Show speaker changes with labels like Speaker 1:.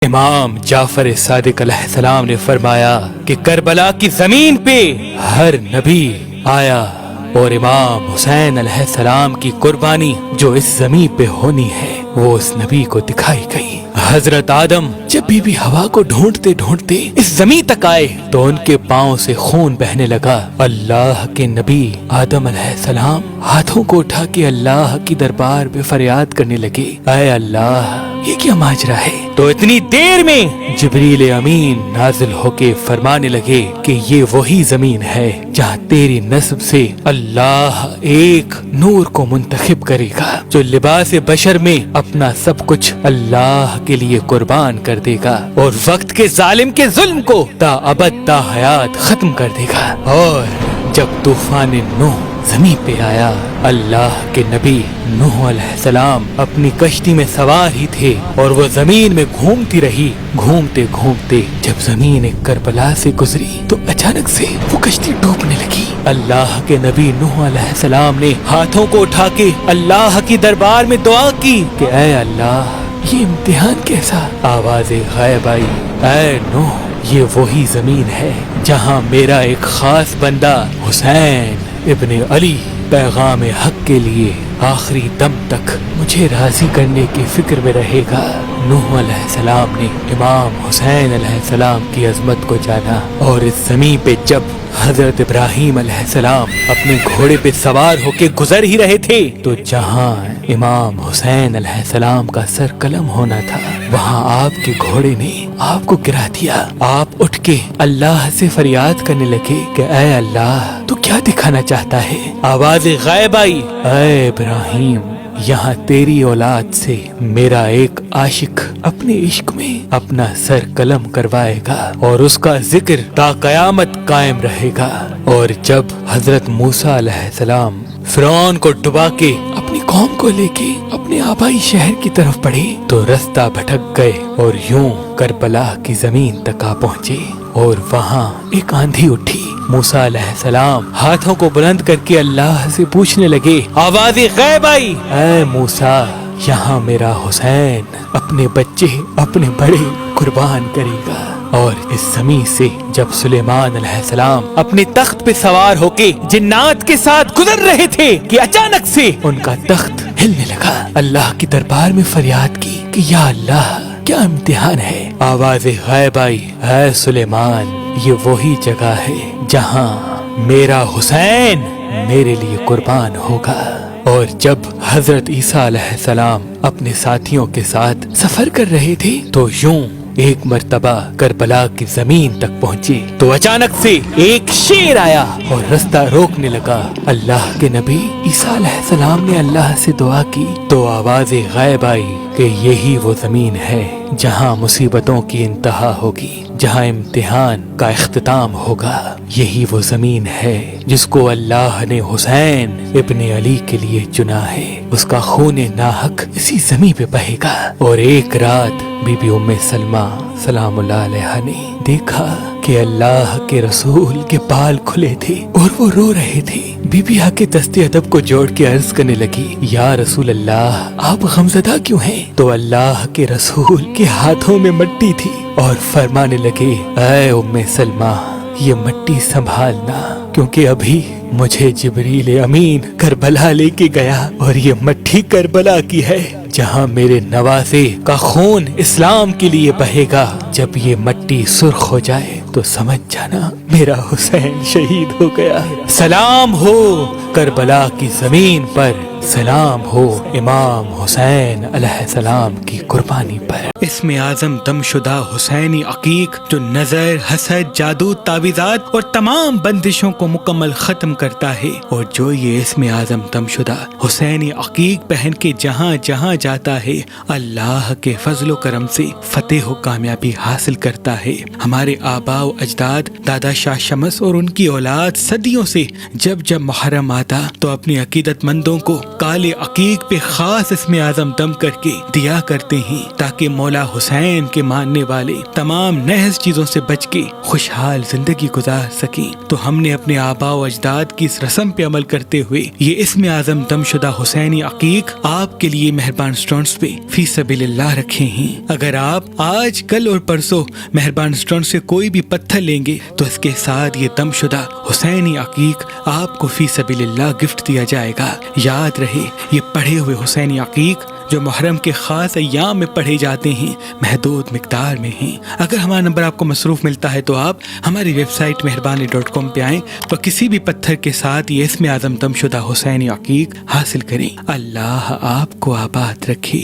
Speaker 1: امام جعفر صادق علیہ السلام نے فرمایا کہ کربلا کی زمین پہ ہر نبی آیا اور امام حسین علیہ السلام کی قربانی جو اس زمین پہ ہونی ہے وہ اس نبی کو دکھائی گئی۔ حضرت آدم جب بھی ہوا کو ڈھونڈتے ڈھونڈتے اس زمین تک آئے تو ان کے پاؤں سے خون بہنے لگا۔ اللہ کے نبی آدم علیہ السلام ہاتھوں کو اٹھا کے اللہ کی دربار پہ فریاد کرنے لگے، اے اللہ یہ کیا ماجرا ہے؟ تو اتنی دیر میں جبریل امین نازل ہو کے فرمانے لگے کہ یہ وہی زمین ہے جہاں تیری نسب سے اللہ ایک نور کو منتخب کرے گا جو لباس بشر میں اپنا سب کچھ اللہ کے لیے قربان کر دے گا اور وقت کے ظالم کے ظلم کو تا ابد تا حیات ختم کر دے گا۔ اور جب طوفان نوح زمین پہ آیا، اللہ کے نبی نوح علیہ السلام اپنی کشتی میں سوار ہی تھے اور وہ زمین میں گھومتی رہی۔ گھومتے گھومتے جب زمین کربلا سے گزری تو اچانک سے وہ کشتی ڈوبنے لگی۔ اللہ کے نبی نوح علیہ السلام نے ہاتھوں کو اٹھا کے اللہ کی دربار میں دعا کی کہ اے اللہ یہ امتحان کیسا؟ آواز غائب آئی، اے نوح یہ وہی زمین ہے جہاں میرا ایک خاص بندہ حسین ابن علی پیغام حق کے لیے آخری دم تک مجھے راضی کرنے کی فکر میں رہے گا۔ نوح علیہ السلام نے امام حسین علیہ السلام کی عظمت کو جانا اور اس زمین پہ جب حضرت ابراہیم علیہ السلام اپنے گھوڑے پہ سوار ہو کے گزر ہی رہے تھے تو جہاں امام حسین علیہ السلام کا سر قلم ہونا تھا وہاں آپ کے گھوڑے نے آپ کو گرا دیا۔ آپ اٹھ کے اللہ سے فریاد کرنے لگے کہ اے اللہ تو کیا دکھانا چاہتا ہے؟ آواز غائب آئی، اے ابراہیم یہاں تیری اولاد سے میرا ایک عاشق اپنے عشق میں اپنا سر قلم کروائے گا اور اس کا ذکر تا قیامت قائم رہے گا۔ اور جب حضرت موسیٰ علیہ السلام فرعون کو ڈبا کے اپنی قوم کو لے کے اپنے آبائی شہر کی طرف بڑھے تو رستہ بھٹک گئے اور یوں کربلا کی زمین تک آ پہنچے اور وہاں ایک آندھی اٹھی۔ موسیٰ علیہ السلام ہاتھوں کو بلند کر کے اللہ سے پوچھنے لگے، آواز غیب آئی، اے موسیٰ یہاں میرا حسین اپنے بچے اپنے بڑے قربان کرے گا۔ اور اس زمین سے جب سلیمان علیہ السلام اپنے تخت پہ سوار ہو کے جنات کے ساتھ گزر رہے تھے کہ اچانک سے ان کا تخت ہلنے لگا۔ اللہ کی دربار میں فریاد کی کہ یا اللہ کیا امتحان ہے؟ آواز غائب آئی، اے سلیمان یہ وہی جگہ ہے جہاں میرا حسین میرے لیے قربان ہوگا۔ اور جب حضرت عیسیٰ علیہ السلام اپنے ساتھیوں کے ساتھ سفر کر رہے تھے تو یوں ایک مرتبہ کربلا کی زمین تک پہنچے تو اچانک سے ایک شیر آیا اور رستہ روکنے لگا۔ اللہ کے نبی عیسیٰ علیہ السلام نے اللہ سے دعا کی تو آواز غائب آئی کہ یہی وہ زمین ہے جہاں مصیبتوں کی انتہا ہوگی، جہاں امتحان کا اختتام ہوگا۔ یہی وہ زمین ہے جس کو اللہ نے حسین ابن علی کے لیے چنا ہے۔ اس کا خون ناحق اسی زمین پہ بہے گا۔ اور ایک رات بی بی ام سلمہ سلام اللہ علیہا نے دیکھا کہ اللہ کے رسول کے بال کھلے تھے اور وہ رو رہے تھے۔ بی بی آ کے دست ادب کو جوڑ کے عرض کرنے لگی، یا رسول اللہ آپ غمزدہ کیوں ہیں؟ تو اللہ کے رسول کے ہاتھوں میں مٹی تھی اور فرمانے لگے، اے ام سلمہ یہ مٹی سنبھالنا کیونکہ ابھی مجھے جبریل امین کربلا لے کے گیا اور یہ مٹی کربلا کی ہے جہاں میرے نواسے کا خون اسلام کے لیے بہے گا۔ جب یہ مٹی سرخ ہو جائے تو سمجھ جانا میرا حسین شہید ہو گیا۔ سلام ہو کربلا کی زمین پر، سلام ہو امام حسین علیہ السلام کی قربانی پر۔ اسم اعظم دم شدہ حسینی عقیق جو نظر، حسد، جادو، تعویذات اور تمام بندشوں کو مکمل ختم کرتا ہے اور جو یہ اسم اعظم دم شدہ حسینی عقیق پہن کے جہاں جہاں جاتا ہے اللہ کے فضل و کرم سے فتح و کامیابی حاصل کرتا ہے۔ ہمارے آبا آبا و اجداد دادا شاہ شمس اور ان کی اولاد صدیوں سے جب جب محرم آتا تو اپنی عقیدت مندوں کو کالے عقیق پہ خاص اسم اعظم دم کر کے دیا کرتے ہیں تاکہ مولا حسین کے ماننے والے تمام نحس چیزوں سے بچ کے خوشحال زندگی گزار سکیں۔ تو ہم نے اپنے آبا و اجداد کی اس رسم پہ عمل کرتے ہوئے یہ اسم اعظم دم شدہ حسینی عقیق آپ کے لیے مہربان اسٹونز پہ فی سبیل اللہ رکھے ہیں۔ اگر آپ آج کل اور پرسوں مہربان اسٹون سے کوئی بھی پتھر لیں گے تو اس کے ساتھ یہ دم شدہ حسینی عقیق آپ کو فی سبیل اللہ گفٹ دیا جائے گا۔ یاد رہے یہ پڑھے ہوئے حسینی عقیق جو محرم کے خاص ایام میں پڑھے جاتے ہیں محدود مقدار میں ہیں۔ اگر ہمارا نمبر آپ کو مصروف ملتا ہے تو آپ ہماری ویب سائٹ مہربانی.com پہ آئیں تو کسی بھی پتھر کے ساتھ یہ اسم اعظم دم شدہ حسینی عقیق حاصل کریں۔ اللہ آپ کو آباد رکھے۔